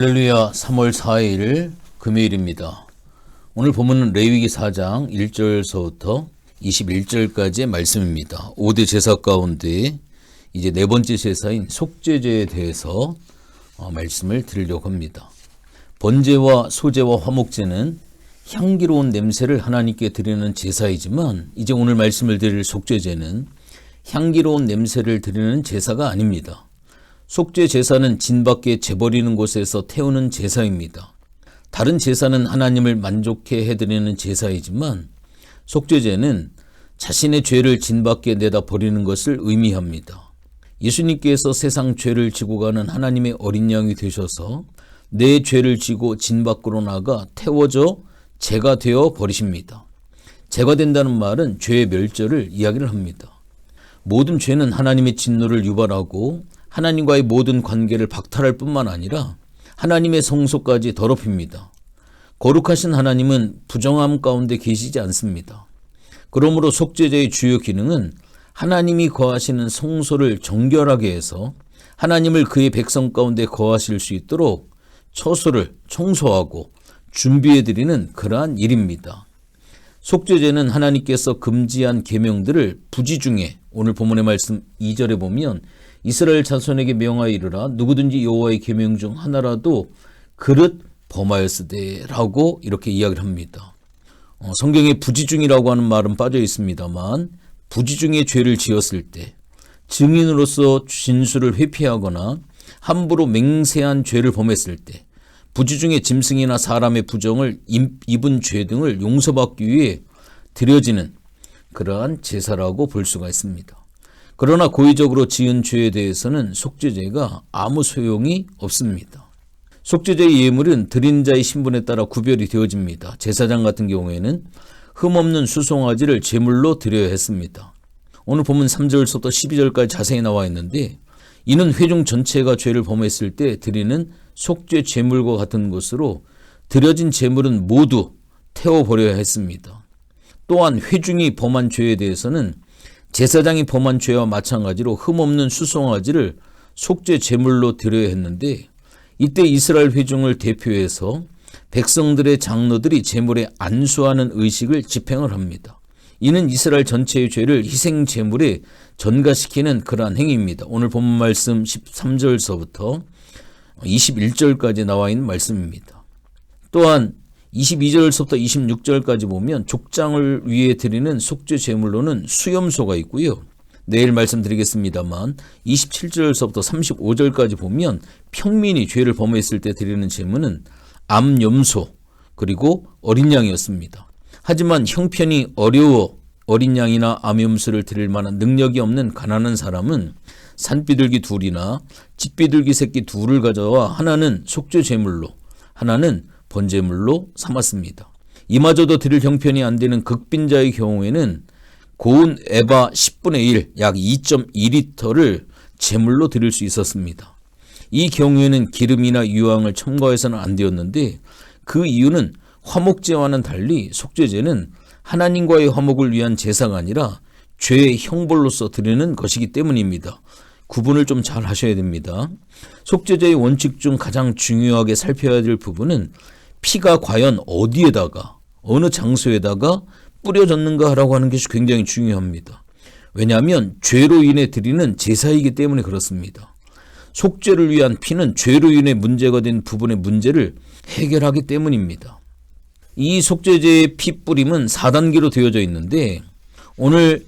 할렐루야. 3월 4일 금요일입니다. 오늘 본문은 레위기 4장 1절서부터 21절까지의 말씀입니다. 5대 제사 가운데 이제 네 번째 제사인 속죄제에 대해서 말씀을 드리려고 합니다. 번제와 소제와 화목제는 향기로운 냄새를 하나님께 드리는 제사이지만 이제 오늘 말씀을 드릴 속죄제는 향기로운 냄새를 드리는 제사가 아닙니다. 속죄 제사는 진 밖에 재버리는 곳에서 태우는 제사입니다. 다른 제사는 하나님을 만족해 해드리는 제사이지만 속죄제는 자신의 죄를 진 밖에 내다 버리는 것을 의미합니다. 예수님께서 세상 죄를 지고 가는 하나님의 어린 양이 되셔서 내 죄를 지고 진 밖으로 나가 태워져 죄가 되어 버리십니다. 죄가 된다는 말은 죄의 멸절을 이야기를 합니다. 모든 죄는 하나님의 진노를 유발하고 하나님과의 모든 관계를 박탈할 뿐만 아니라 하나님의 성소까지 더럽힙니다. 거룩하신 하나님은 부정함 가운데 계시지 않습니다. 그러므로 속죄제의 주요 기능은 하나님이 거하시는 성소를 정결하게 해서 하나님을 그의 백성 가운데 거하실 수 있도록 처소를 청소하고 준비해드리는 그러한 일입니다. 속죄제는 하나님께서 금지한 계명들을 부지중에 오늘 본문의 말씀 2절에 보면 이스라엘 자손에게 명하여 이르라 누구든지 여호와의 계명 중 하나라도 그릇 범하였으되라고 이렇게 이야기를 합니다. 성경에 부지중이라고 하는 말은 빠져 있습니다만 부지중에 죄를 지었을 때 증인으로서 진술을 회피하거나 함부로 맹세한 죄를 범했을 때 부지중에 짐승이나 사람의 부정을 입은 죄 등을 용서받기 위해 드려지는 그러한 제사라고 볼 수가 있습니다. 그러나 고의적으로 지은 죄에 대해서는 속죄제가 아무 소용이 없습니다. 속죄제의 예물은 드린 자의 신분에 따라 구별이 되어집니다. 제사장 같은 경우에는 흠없는 수송아지를 제물로 드려야 했습니다. 오늘 본문 3절부터 12절까지 자세히 나와 있는데 이는 회중 전체가 죄를 범했을 때 드리는 속죄 제물과 같은 것으로 드려진 제물은 모두 태워버려야 했습니다. 또한 회중이 범한 죄에 대해서는 제사장이 범한 죄와 마찬가지로 흠없는 수송아지를 속죄 제물로 드려야 했는데 이때 이스라엘 회중을 대표해서 백성들의 장로들이 제물에 안수하는 의식을 집행을 합니다. 이는 이스라엘 전체의 죄를 희생 제물에 전가시키는 그러한 행위입니다. 오늘 본문 말씀 13절서부터 21절까지 나와 있는 말씀입니다. 또한 22절서부터 26절까지 보면 족장을 위해 드리는 속죄 제물로는 수염소가 있고요. 내일 말씀드리겠습니다만 27절서부터 35절까지 보면 평민이 죄를 범했을 때 드리는 제물은 암염소 그리고 어린 양이었습니다. 하지만 형편이 어려워 어린 양이나 암염소를 드릴 만한 능력이 없는 가난한 사람은 산비둘기 둘이나 집비둘기 새끼 둘을 가져와 하나는 속죄 제물로 하나는 번제물로 삼았습니다. 이마저도 드릴 형편이 안 되는 극빈자의 경우에는 고운 에바 10분의 1, 약 2.2리터를 제물로 드릴 수 있었습니다. 이 경우에는 기름이나 유황을 첨가해서는 안 되었는데 그 이유는 화목제와는 달리 속죄제는 하나님과의 화목을 위한 제사가 아니라 죄의 형벌로서 드리는 것이기 때문입니다. 구분을 좀 잘 하셔야 됩니다. 속죄제의 원칙 중 가장 중요하게 살펴야 될 부분은 피가 과연 어디에다가 어느 장소에다가 뿌려졌는가라고 하는 것이 굉장히 중요합니다. 왜냐하면 죄로 인해 드리는 제사이기 때문에 그렇습니다. 속죄를 위한 피는 죄로 인해 문제가 된 부분의 문제를 해결하기 때문입니다. 이 속죄제의 피 뿌림은 4단계로 되어져 있는데 오늘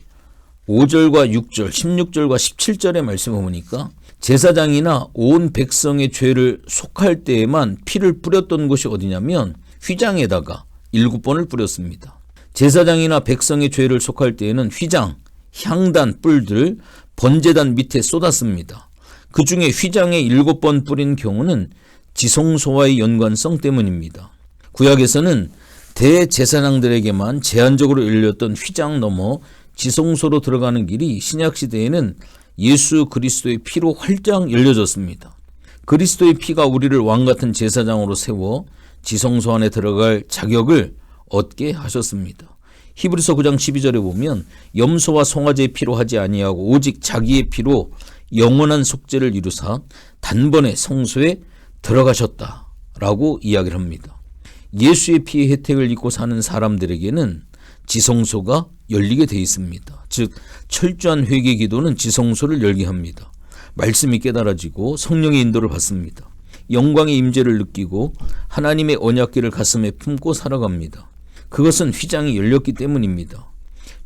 5절과 6절, 16절과 17절의 말씀을 보니까 제사장이나 온 백성의 죄를 속할 때에만 피를 뿌렸던 곳이 어디냐면 휘장에다가 7번을 뿌렸습니다. 제사장이나 백성의 죄를 속할 때에는 휘장, 향단, 뿔들, 번제단 밑에 쏟았습니다. 그 중에 휘장에 7번 뿌린 경우는 지성소와의 연관성 때문입니다. 구약에서는 대제사장들에게만 제한적으로 열렸던 휘장 넘어 지성소로 들어가는 길이 신약시대에는 예수 그리스도의 피로 활짝 열려졌습니다. 그리스도의 피가 우리를 왕같은 제사장으로 세워 지성소 안에 들어갈 자격을 얻게 하셨습니다. 히브리서 9장 12절에 보면 염소와 송아지의 피로 하지 아니하고 오직 자기의 피로 영원한 속죄를 이루사 단번에 성소에 들어가셨다라고 이야기를 합니다. 예수의 피의 혜택을 입고 사는 사람들에게는 지성소가 열리게 되어 있습니다. 즉 철저한 회개 기도는 지성소를 열게 합니다. 말씀이 깨달아지고 성령의 인도를 받습니다. 영광의 임재를 느끼고 하나님의 언약궤를 가슴에 품고 살아갑니다. 그것은 휘장이 열렸기 때문입니다.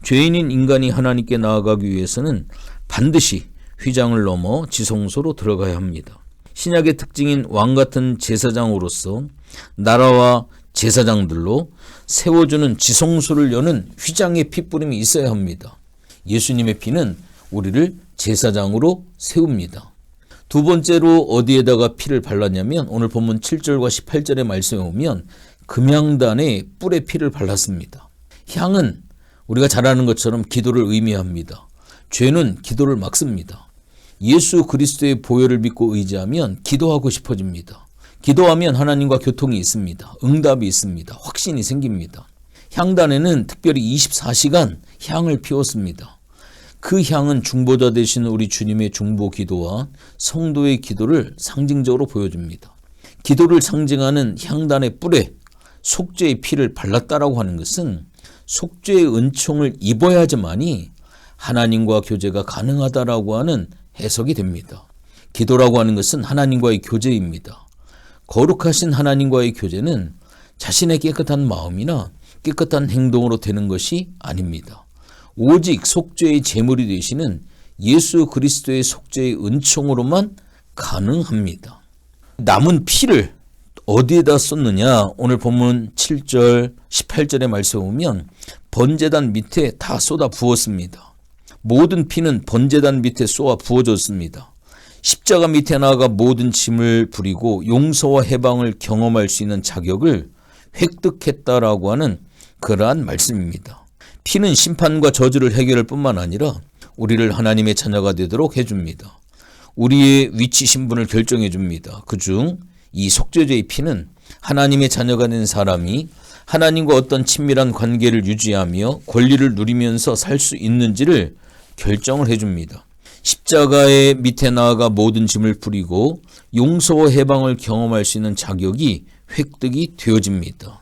죄인인 인간이 하나님께 나아가기 위해서는 반드시 휘장을 넘어 지성소로 들어가야 합니다. 신약의 특징인 왕같은 제사장으로서 나라와 제사장들로 세워주는 지성소를 여는 휘장의 핏부림이 있어야 합니다. 예수님의 피는 우리를 제사장으로 세웁니다. 두 번째로 어디에다가 피를 발랐냐면 오늘 본문 7절과 18절의 말씀에 보면 금향단에 뿔에 피를 발랐습니다. 향은 우리가 잘 아는 것처럼 기도를 의미합니다. 죄는 기도를 막습니다. 예수 그리스도의 보혈을 믿고 의지하면 기도하고 싶어집니다. 기도하면 하나님과 교통이 있습니다. 응답이 있습니다. 확신이 생깁니다. 향단에는 특별히 24시간 향을 피웠습니다. 그 향은 중보자 되시는 우리 주님의 중보 기도와 성도의 기도를 상징적으로 보여줍니다. 기도를 상징하는 향단의 뿔에 속죄의 피를 발랐다라고 하는 것은 속죄의 은총을 입어야지만이 하나님과 교제가 가능하다라고 하는 해석이 됩니다. 기도라고 하는 것은 하나님과의 교제입니다. 거룩하신 하나님과의 교제는 자신의 깨끗한 마음이나 깨끗한 행동으로 되는 것이 아닙니다. 오직 속죄의 제물이 되시는 예수 그리스도의 속죄의 은총으로만 가능합니다. 남은 피를 어디에다 쏟느냐? 오늘 본문 7절 18절의 말씀에 보면 번제단 밑에 다 쏟아 부었습니다. 모든 피는 번제단 밑에 쏟아 부어졌습니다. 십자가 밑에 나아가 모든 짐을 부리고 용서와 해방을 경험할 수 있는 자격을 획득했다라고 하는 그러한 말씀입니다. 피는 심판과 저주를 해결할 뿐만 아니라 우리를 하나님의 자녀가 되도록 해줍니다. 우리의 위치 신분을 결정해 줍니다. 그중 이 속죄제의 피는 하나님의 자녀가 된 사람이 하나님과 어떤 친밀한 관계를 유지하며 권리를 누리면서 살 수 있는지를 결정을 해줍니다. 십자가의 밑에 나아가 모든 짐을 뿌리고 용서와 해방을 경험할 수 있는 자격이 획득이 되어집니다.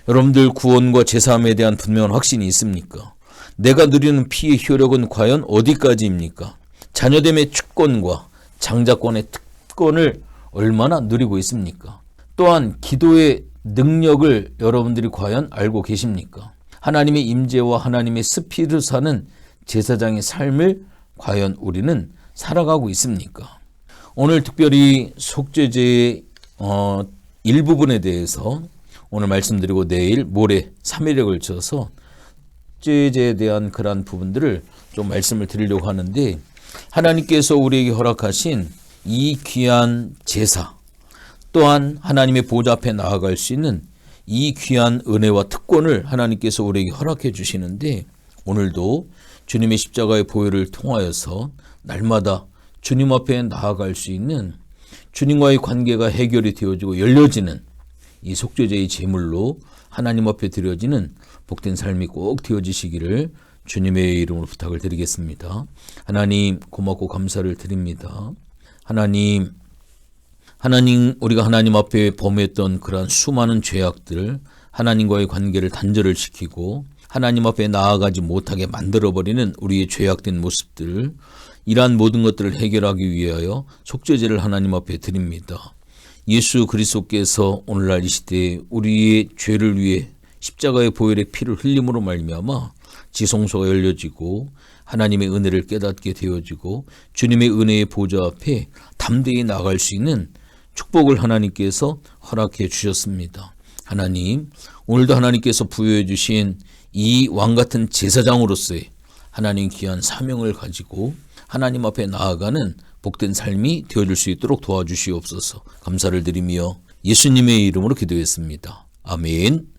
여러분들 구원과 제사함에 대한 분명한 확신이 있습니까? 내가 누리는 피의 효력은 과연 어디까지입니까? 자녀됨의 주권과 장자권의 특권을 얼마나 누리고 있습니까? 또한 기도의 능력을 여러분들이 과연 알고 계십니까? 하나님의 임재와 하나님의 스피드 사는 제사장의 삶을 과연 우리는 살아가고 있습니까? 오늘 특별히 속죄제의 일부분에 대해서 오늘 말씀드리고 내일 모레 3일에 걸쳐서 속죄제에 대한 그러한 부분들을 좀 말씀을 드리려고 하는데 하나님께서 우리에게 허락하신 이 귀한 제사 또한 하나님의 보좌 앞에 나아갈 수 있는 이 귀한 은혜와 특권을 하나님께서 우리에게 허락해 주시는데 오늘도 주님의 십자가의 보혈을 통하여서 날마다 주님 앞에 나아갈 수 있는 주님과의 관계가 해결이 되어지고 열려지는 이 속죄제의 제물로 하나님 앞에 드려지는 복된 삶이 꼭 되어지시기를 주님의 이름으로 부탁을 드리겠습니다. 하나님 고맙고 감사를 드립니다. 하나님 우리가 하나님 앞에 범했던 그러한 수많은 죄악들 하나님과의 관계를 단절을 시키고 하나님 앞에 나아가지 못하게 만들어버리는 우리의 죄악된 모습들 이러한 모든 것들을 해결하기 위하여 속죄제를 하나님 앞에 드립니다. 예수 그리스도께서 오늘날 이 시대에 우리의 죄를 위해 십자가의 보혈의 피를 흘림으로 말미암아 지성소가 열려지고 하나님의 은혜를 깨닫게 되어지고 주님의 은혜의 보좌 앞에 담대히 나갈 수 있는 축복을 하나님께서 허락해 주셨습니다. 하나님 오늘도 하나님께서 부여해 주신 이 왕같은 제사장으로서의 하나님 귀한 사명을 가지고 하나님 앞에 나아가는 복된 삶이 되어줄 수 있도록 도와주시옵소서. 감사를 드리며 예수님의 이름으로 기도했습니다. 아멘.